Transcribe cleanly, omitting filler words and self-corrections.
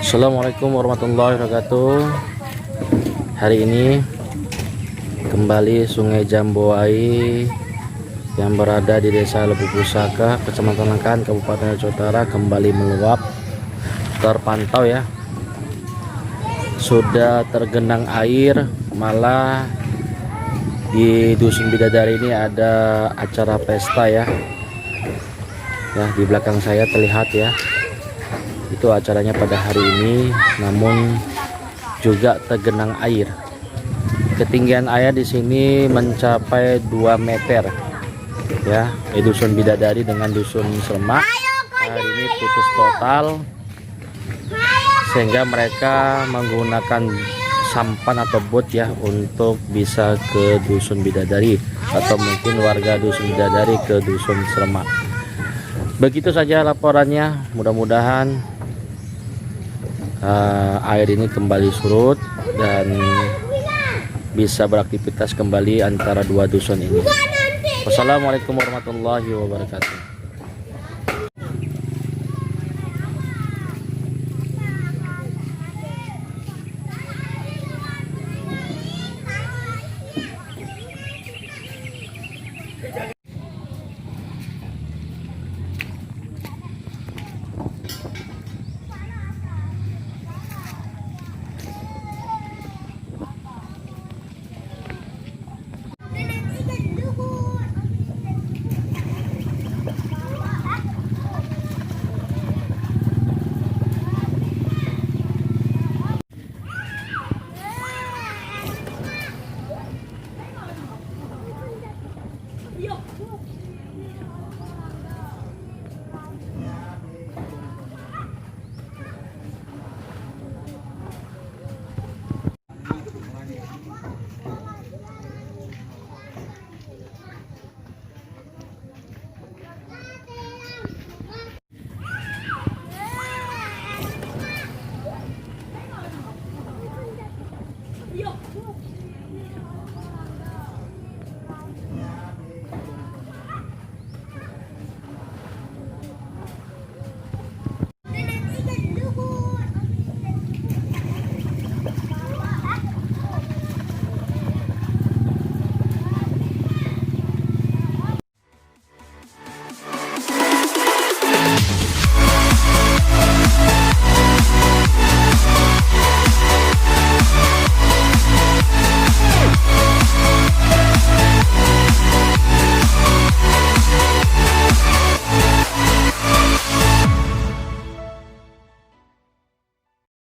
Assalamualaikum warahmatullahi wabarakatuh. Hari ini kembali Sungai Jambuai yang berada di Desa Lebu Pusaka, Kecamatan Langkat, Kabupaten Aceh Utara kembali meluap. Terpantau ya, sudah tergenang air. Malah di Dusun Bidadari ini ada acara pesta ya. Ya, di belakang saya terlihat ya. Itu acaranya pada hari ini, namun juga tergenang air. Ketinggian air di sini mencapai 2 meter. Ya, di Dusun Bidadari dengan Dusun Slemak hari ini putus total, sehingga mereka menggunakan sampan atau bot ya untuk bisa ke Dusun Bidadari, atau mungkin warga Dusun Bidadari ke Dusun Slemak. Begitu saja laporannya, mudah-mudahan air ini kembali surut dan bisa beraktivitas kembali antara dua dusun ini. Wassalamualaikum warahmatullahi wabarakatuh. Yo.